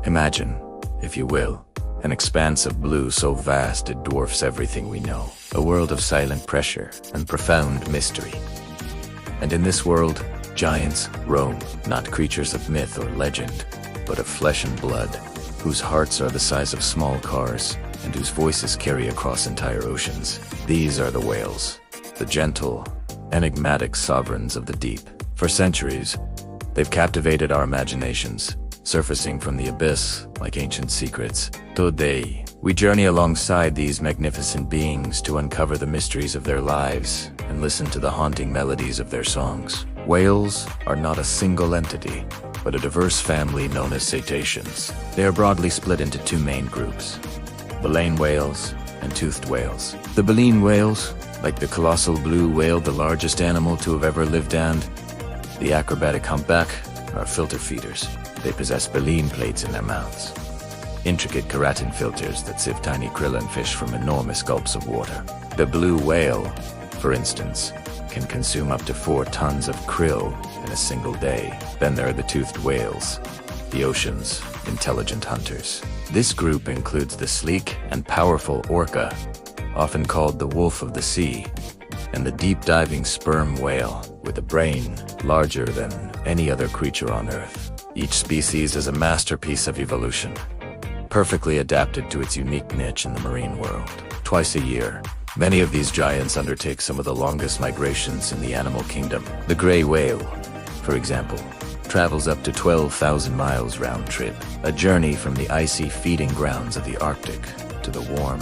Imagine, if you will, an expanse of blue so vast it dwarfs everything we know. A world of silent pressure and profound mystery. And in this world, giants roam, not creatures of myth or legend, but of flesh and blood, whose hearts are the size of small cars, and whose voices carry across entire oceans. These are the whales, the gentle, enigmatic sovereigns of the deep. For centuries, they've captivated our imaginations, surfacing from the abyss like ancient secrets. Today, we journey alongside these magnificent beings to uncover the mysteries of their lives and listen to the haunting melodies of their songs. Whales are not a single entity, but a diverse family known as cetaceans. They are broadly split into two main groups: baleen whales and toothed whales. The baleen whales, like the colossal blue whale, the largest animal to have ever lived, and the acrobatic humpback, are filter feeders. They possess baleen plates in their mouths, intricate keratin filters that sieve tiny krill and fish from enormous gulps of water. The blue whale, for instance, can consume up to 4 tons of krill in a single day. Then there are the toothed whales, the ocean's intelligent hunters. This group includes the sleek and powerful orca, often called the wolf of the sea, and the deep-diving sperm whale, with a brain larger than any other creature on Earth. Each species is a masterpiece of evolution, perfectly adapted to its unique niche in the marine world. Twice a year, many of these giants undertake some of the longest migrations in the animal kingdom. The gray whale, for example, travels up to 12,000 miles round trip, a journey from the icy feeding grounds of the Arctic to the warm,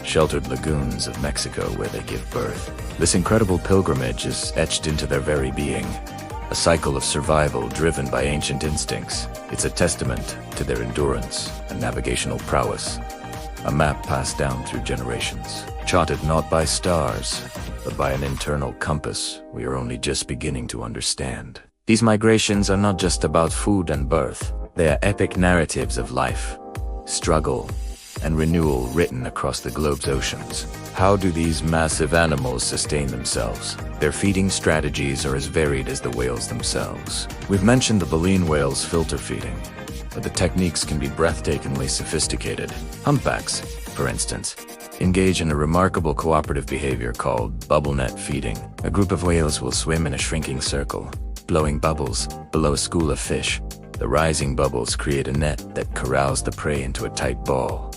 sheltered lagoons of Mexico where they give birth. This incredible pilgrimage is etched into their very being, a cycle of survival driven by ancient instincts. It's a testament to their endurance and navigational prowess, a map passed down through generations, charted not by stars, but by an internal compass we are only just beginning to understand. These migrations are not just about food and birth. They are epic narratives of life, struggle, and renewal written across the globe's oceans. How do these massive animals sustain themselves? Their feeding strategies are as varied as the whales themselves. We've mentioned the baleen whale's filter feeding, but the techniques can be breathtakingly sophisticated. Humpbacks, for instance, engage in a remarkable cooperative behavior called bubble net feeding. A group of whales will swim in a shrinking circle, blowing bubbles below a school of fish. The rising bubbles create a net that corrals the prey into a tight ball,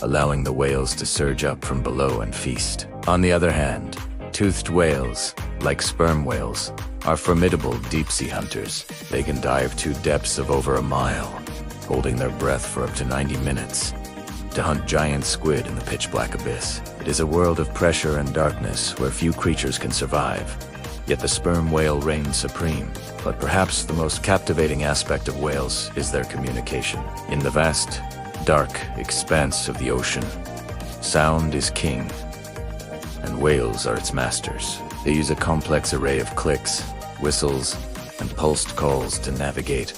allowing the whales to surge up from below and feast. On the other hand, toothed whales, like sperm whales, are formidable deep-sea hunters. They can dive to depths of over a mile, holding their breath for up to 90 minutes, to hunt giant squid in the pitch-black abyss. It is a world of pressure and darkness where few creatures can survive. Yet the sperm whale reigns supreme. But perhaps the most captivating aspect of whales is their communication. In the vast, dark expanse of the ocean, sound is king, and whales are its masters. They use a complex array of clicks, whistles, and pulsed calls to navigate,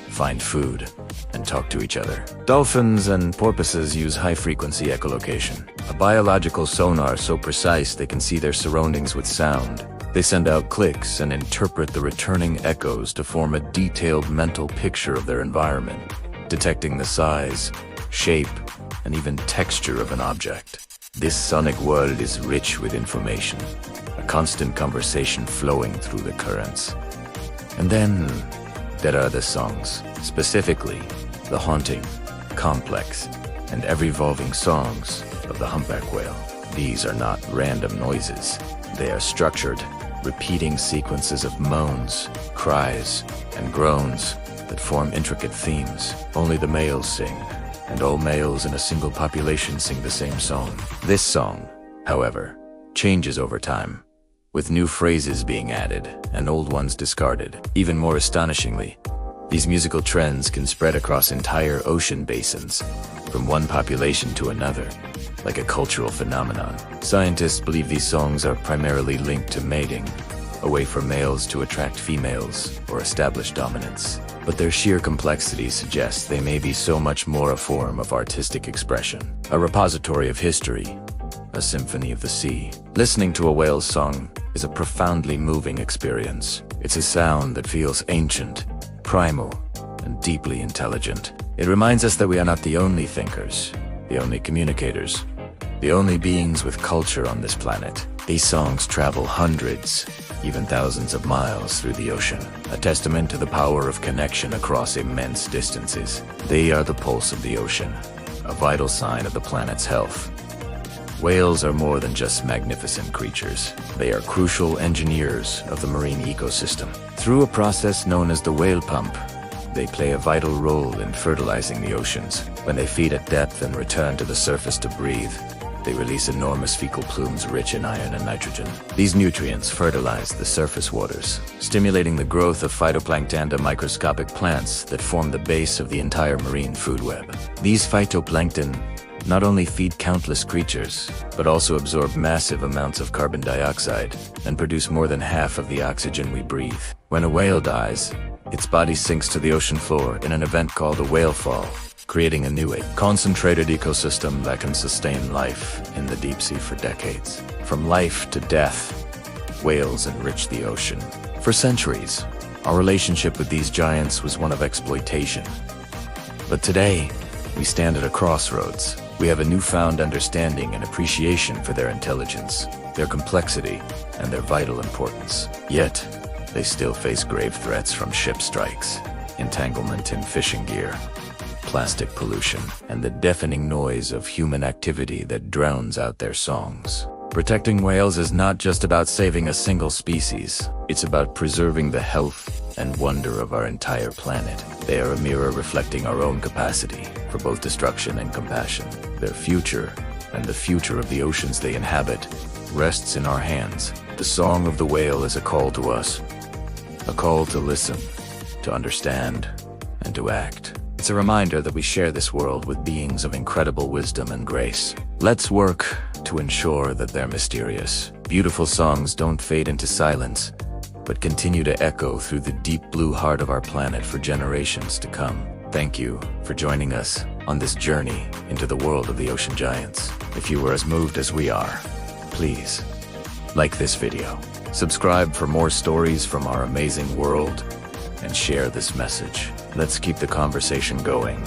find food, and talk to each other. Dolphins and porpoises use high-frequency echolocation, a biological sonar so precise they can see their surroundings with sound. They send out clicks and interpret the returning echoes to form a detailed mental picture of their environment, detecting the size, shape, and even texture of an object. This sonic world is rich with information, a constant conversation flowing through the currents. And then there are the songs, specifically the haunting, complex, and ever-evolving songs of the humpback whale. These are not random noises. They are structured, repeating sequences of moans, cries, and groans that form intricate themes. Only the males sing, and all males in a single population sing the same song. This song, however, changes over time, with new phrases being added and old ones discarded. Even more astonishingly, these musical trends can spread across entire ocean basins, from one population to another, like a cultural phenomenon. Scientists believe these songs are primarily linked to mating, a way for males to attract females or establish dominance. But their sheer complexity suggests they may be so much more a form of artistic expression, a repository of history, a symphony of the sea. Listening to a whale's song is a profoundly moving experience. It's a sound that feels ancient, primal, and deeply intelligent. It reminds us that we are not the only thinkers, the only communicators, the only beings with culture on this planet. These songs travel hundreds, even thousands of miles through the ocean, a testament to the power of connection across immense distances. They are the pulse of the ocean, a vital sign of the planet's health. Whales are more than just magnificent creatures. They are crucial engineers of the marine ecosystem. Through a process known as the whale pump, they play a vital role in fertilizing the oceans. When they feed at depth and return to the surface to breathe, they release enormous fecal plumes rich in iron and nitrogen. These nutrients fertilize the surface waters, stimulating the growth of phytoplankton, microscopic plants that form the base of the entire marine food web. These phytoplankton not only feed countless creatures, but also absorb massive amounts of carbon dioxide and produce more than half of the oxygen we breathe. When a whale dies, its body sinks to the ocean floor in an event called a whale fall, creating a new concentrated ecosystem that can sustain life in the deep sea for decades. From life to death, whales enrich the ocean. For centuries, our relationship with these giants was one of exploitation. But today, we stand at a crossroads. We have a newfound understanding and appreciation for their intelligence, their complexity, and their vital importance. Yet, they still face grave threats from ship strikes, entanglement in fishing gear, plastic pollution, and the deafening noise of human activity that drowns out their songs. Protecting whales is not just about saving a single species. It's about preserving the health and wonder of our entire planet. They are a mirror reflecting our own capacity for both destruction and compassion. Their future, and the future of the oceans they inhabit, rests in our hands. The song of the whale is a call to us, a call to listen, to understand, and to act. It's a reminder that we share this world with beings of incredible wisdom and grace. Let's work to ensure that their mysterious, beautiful songs don't fade into silence, but continue to echo through the deep blue heart of our planet for generations to come. Thank you for joining us on this journey into the world of the ocean giants. If you were as moved as we are, please like this video, subscribe for more stories from our amazing world, and share this message. Let's keep the conversation going.